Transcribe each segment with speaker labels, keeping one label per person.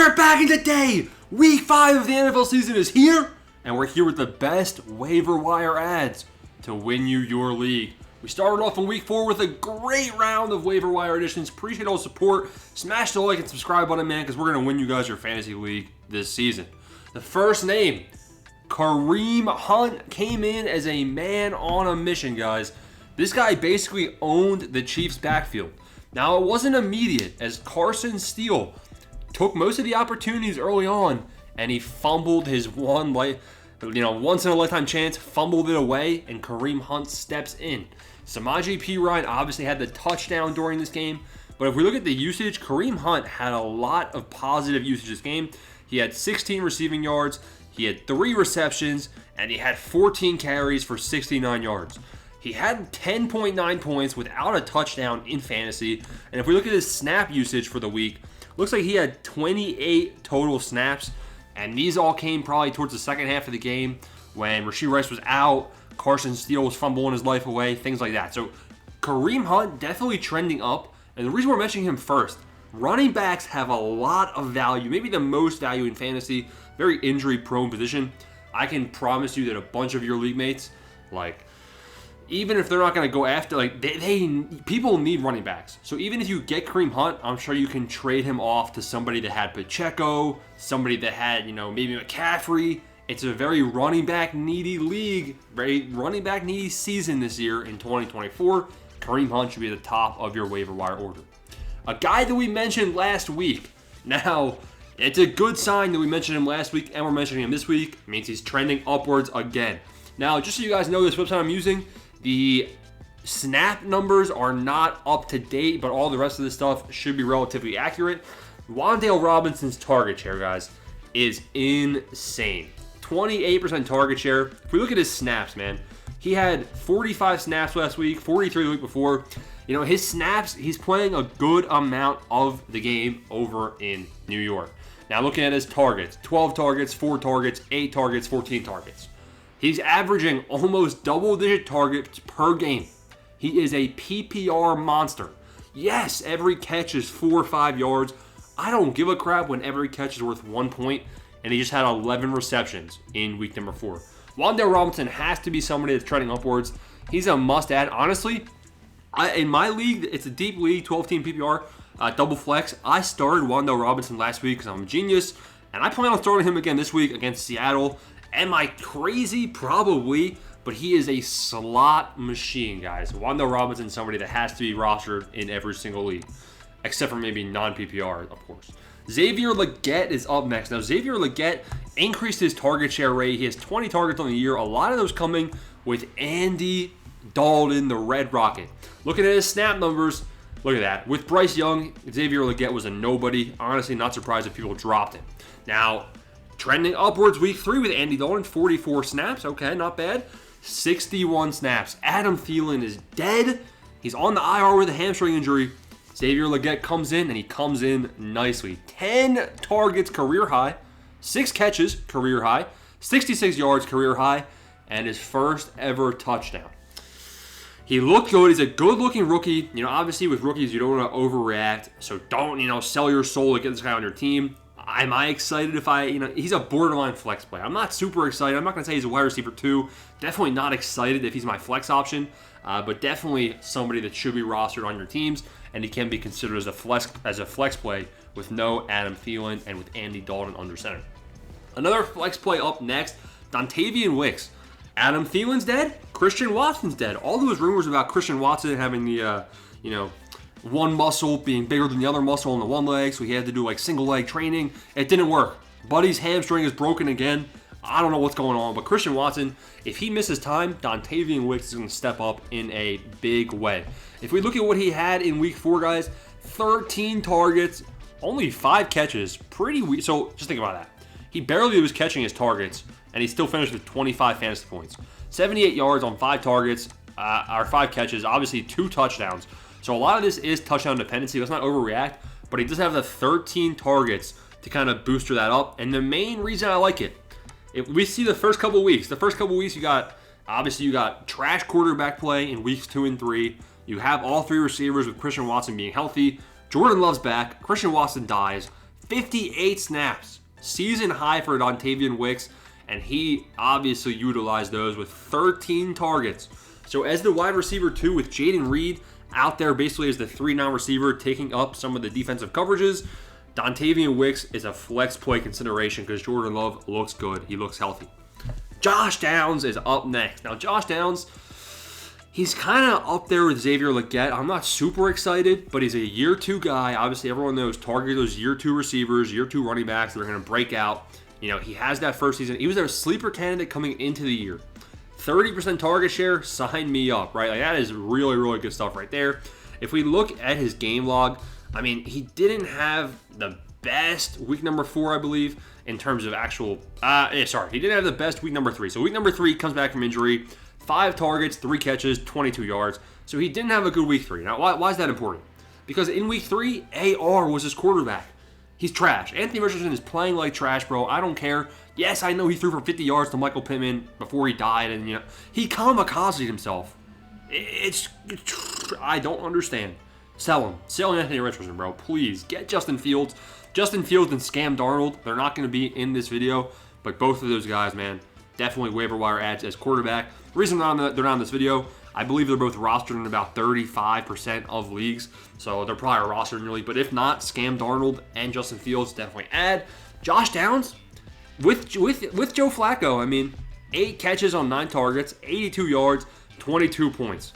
Speaker 1: We're back in the day! Week 5 of the NFL season is here, and we're here with the best waiver wire ads to win you your league. We started off in week 4 with a great round of waiver wire additions. Appreciate all the support. Smash the like and subscribe button, man, because we're going to win you guys your fantasy league this season. The first name, Kareem Hunt, came in as a man on a mission, guys. This guy basically owned the Chiefs' backfield. Now, it wasn't immediate, as Carson Steele took most of the opportunities early on, and he fumbled his once-in-a-lifetime chance, fumbled it away, and Kareem Hunt steps in. Samaje Perine obviously had the touchdown during this game, but if we look at the usage, Kareem Hunt had a lot of positive usage this game. He had 16 receiving yards, he had 3 receptions, and he had 14 carries for 69 yards. He had 10.9 points without a touchdown in fantasy, and if we look at his snap usage for the week, looks like he had 28 total snaps, and these all came probably towards the second half of the game when Rashee Rice was out, Carson Steele was fumbling his life away, things like that. So Kareem Hunt definitely trending up, and the reason we're mentioning him first, running backs have a lot of value, maybe the most value in fantasy, very injury-prone position. I can promise you that a bunch of your league mates, even if they're not going to go after, people need running backs. So even if you get Kareem Hunt, I'm sure you can trade him off to somebody that had Pacheco, somebody that had, maybe McCaffrey. It's a very running back needy league, very running back needy season this year in 2024. Kareem Hunt should be at the top of your waiver wire order. A guy that we mentioned last week. Now, it's a good sign that we mentioned him last week and we're mentioning him this week. It means he's trending upwards again. Now, just so you guys know, this website I'm using, the snap numbers are not up to date, but all the rest of this stuff should be relatively accurate. Wan'dale Robinson's target share, guys, is insane. 28% target share. If we look at his snaps, man, he had 45 snaps last week, 43 the week before. His snaps, he's playing a good amount of the game over in New York. Now, looking at his targets, 12 targets, 4 targets, 8 targets, 14 targets. He's averaging almost double-digit targets per game. He is a PPR monster. Yes, every catch is 4 or 5 yards. I don't give a crap when every catch is worth 1 point, and he just had 11 receptions in week number 4. Wan'dale Robinson has to be somebody that's trending upwards. He's a must-add. Honestly, in my league, it's a deep league, 12-team PPR, double flex. I started Wan'dale Robinson last week because I'm a genius, and I plan on starting him again this week against Seattle. Am I crazy? Probably, but he is a slot machine, guys. Wan'dale Robinson is somebody that has to be rostered in every single league, except for maybe non-PPR, of course. Xavier Legette is up next. Now, Xavier Legette increased his target share rate. He has 20 targets on the year, a lot of those coming with Andy Dalton, the Red Rocket. Looking at his snap numbers, look at that. With Bryce Young, Xavier Legette was a nobody. Honestly, not surprised if people dropped him. Now, trending upwards week 3 with Andy Dalton, 44 snaps. Okay, not bad. 61 snaps. Adam Thielen is dead. He's on the IR with a hamstring injury. Xavier Legette comes in, and he comes in nicely. 10 targets, career high. 6 catches, career high. 66 yards, career high. And his first ever touchdown. He looked good. He's a good-looking rookie. Obviously with rookies, you don't want to overreact. So don't, sell your soul to get this guy on your team. Am I excited if he's a borderline flex play. I'm not super excited. I'm not going to say he's a wide receiver 2. Definitely not excited if he's my flex option, but definitely somebody that should be rostered on your teams, and he can be considered as a flex play with no Adam Thielen and with Andy Dalton under center. Another flex play up next, Dontayvion Wicks. Adam Thielen's dead. Christian Watson's dead. All those rumors about Christian Watson having the, one muscle being bigger than the other muscle on the one leg, so he had to do single leg training. It didn't work. Buddy's hamstring is broken again. I don't know what's going on, but Christian Watson, if he misses time, Dontayvion Wicks is going to step up in a big way. If we look at what he had in week 4, guys, 13 targets, only 5 catches, pretty weak. So just think about that. He barely was catching his targets, and he still finished with 25 fantasy points. 78 yards on 5 targets, or 5 catches, obviously 2 touchdowns. So a lot of this is touchdown dependency. Let's not overreact, but he does have the 13 targets to kind of booster that up. And the main reason I like it, if we see the first couple weeks, you got trash quarterback play in weeks 2 and 3. You have all 3 receivers with Christian Watson being healthy. Jordan Love's back. Christian Watson dies. 58 snaps. Season high for Dontayvion Wicks, and he obviously utilized those with 13 targets. So as the wide receiver 2 with Jaden Reed out there basically as the 3-9 receiver taking up some of the defensive coverages, Dontayvion Wicks is a flex play consideration because Jordan Love looks good. He looks healthy. Josh Downs is up next. Now, Josh Downs, he's kind of up there with Xavier Legette. I'm not super excited, but he's a year 2 guy. Obviously, everyone knows target those year 2 receivers, year 2 running backs that are going to break out. You know, he has that first season. He was a sleeper candidate coming into the year. 30% target share, sign me up, right? Like, that is really, really good stuff right there. If we look at his game log, I mean, he didn't have the best week number 4, I believe, in terms of actual, he didn't have the best week number 3. So week number 3 comes back from injury, 5 targets, 3 catches, 22 yards. So he didn't have a good week 3. Now, why is that important? Because in week 3, AR was his quarterback. He's trash. Anthony Richardson is playing like trash, bro. I don't care. Yes, I know he threw for 50 yards to Michael Pittman before he died, and, you know, he kamikazed himself. I don't understand. Sell him. Sell Anthony Richardson, bro. Please. Get Justin Fields. Justin Fields and Scam Darnold, they're not going to be in this video, but both of those guys, man, definitely waiver wire adds as quarterback. The reason they're not in this video, I believe they're both rostered in about 35% of leagues, so they're probably rostered in your league. But if not, Scam Darnold and Justin Fields definitely add. Josh Downs, with Joe Flacco, I mean, 8 catches on 9 targets, 82 yards, 22 points.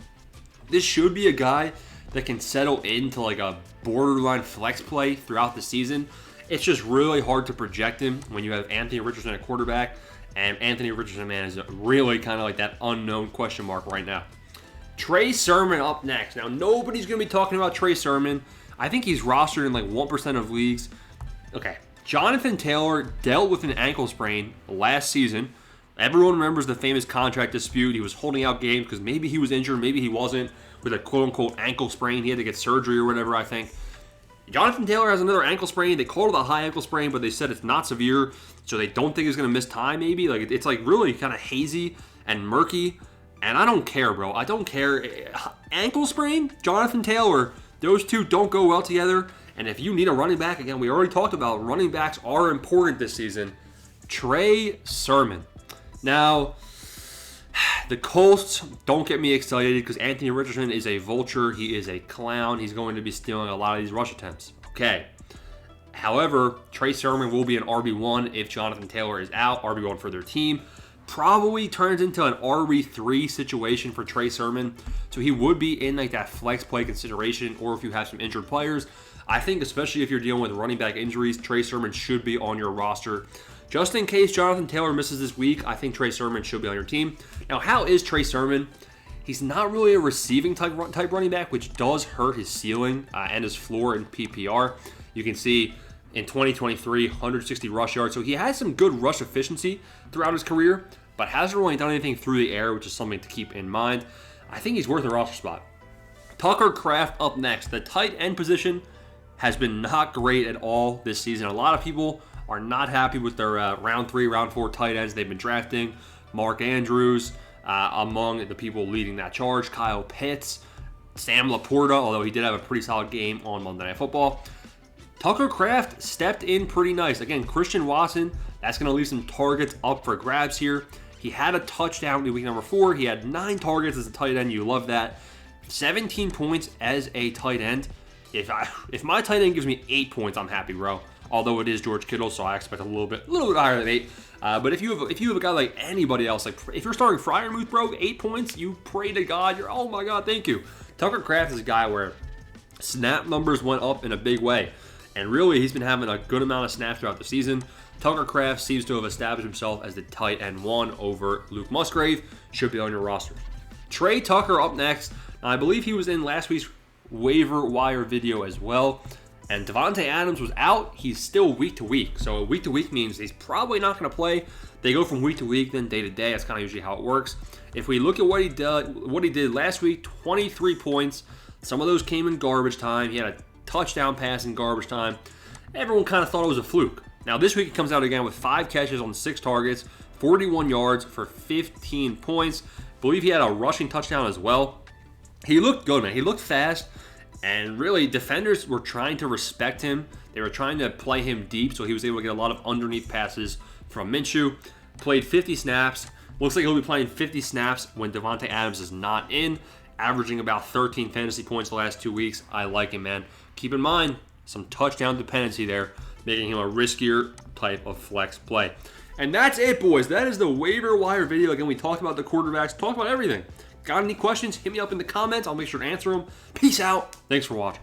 Speaker 1: This should be a guy that can settle into like a borderline flex play throughout the season. It's just really hard to project him when you have Anthony Richardson at quarterback, and Anthony Richardson, man, is really kind of like that unknown question mark right now. Trey Sermon up next. Now, nobody's going to be talking about Trey Sermon. I think he's rostered in like 1% of leagues. Okay, Jonathan Taylor dealt with an ankle sprain last season. Everyone remembers the famous contract dispute. He was holding out games because maybe he was injured, maybe he wasn't, with a quote-unquote ankle sprain. He had to get surgery or whatever, I think. Jonathan Taylor has another ankle sprain. They called it a high ankle sprain, but they said it's not severe, so they don't think he's going to miss time maybe. Like, it's like really kind of hazy and murky, and I don't care, bro. I don't care. Ankle sprain, Jonathan Taylor, those two don't go well together, and if you need a running back, again, we already talked about running backs are important this season. Trey Sermon. Now, the Colts, don't get me excited because Anthony Richardson is a vulture. He is a clown. He's going to be stealing a lot of these rush attempts. Okay. However, Trey Sermon will be an RB1 if Jonathan Taylor is out, RB1 for their team. Probably turns into an RB3 situation for Trey Sermon. So he would be in like that flex play consideration, or if you have some injured players. I think especially if you're dealing with running back injuries, Trey Sermon should be on your roster. Just in case Jonathan Taylor misses this week, I think Trey Sermon should be on your team. Now, how is Trey Sermon? He's not really a receiving type running back, which does hurt his ceiling and his floor in PPR. You can see in 2023, 160 rush yards. So he has some good rush efficiency throughout his career, but hasn't really done anything through the air, which is something to keep in mind. I think he's worth a roster spot. Tucker Kraft up next. The tight end position has been not great at all this season. A lot of people are not happy with their round 3, round 4 tight ends they've been drafting. Mark Andrews among the people leading that charge. Kyle Pitts, Sam Laporta, although he did have a pretty solid game on Monday Night Football. Tucker Kraft stepped in pretty nice. Again, Christian Watson, that's going to leave some targets up for grabs here. He had a touchdown in week number 4. He had 9 targets as a tight end. You love that. 17 points as a tight end. If my tight end gives me 8 points, I'm happy, bro. Although it is George Kittle, so I expect a little bit higher than 8. But if you have a guy like anybody else, like if you're starting Freiermuth, bro, 8 points, you pray to God. Oh my God, thank you. Tucker Kraft is a guy where snap numbers went up in a big way, and really he's been having a good amount of snaps throughout the season. Tucker Kraft seems to have established himself as the tight end 1 over Luke Musgrave. Should be on your roster. Tre Tucker up next. Now, I believe he was in last week's waiver wire video as well. And Devontae Adams was out. He's still week to week. So week to week means he's probably not going to play. They go from week to week, then day to day. That's kind of usually how it works. If we look at what he did last week, 23 points. Some of those came in garbage time. He had a touchdown pass in garbage time. Everyone kind of thought it was a fluke. Now this week he comes out again with 5 catches on 6 targets, 41 yards for 15 points. I believe he had a rushing touchdown as well. He looked good, man. He looked fast. And really, defenders were trying to respect him. They were trying to play him deep, so he was able to get a lot of underneath passes from Minshew. Played 50 snaps. Looks like he'll be playing 50 snaps when Davante Adams is not in, averaging about 13 fantasy points the last 2 weeks. I like him, man. Keep in mind, some touchdown dependency there, making him a riskier type of flex play. And that's it, boys. That is the waiver wire video. Again, we talked about the quarterbacks, talked about everything. Got any questions? Hit me up in the comments. I'll make sure to answer them. Peace out. Thanks for watching.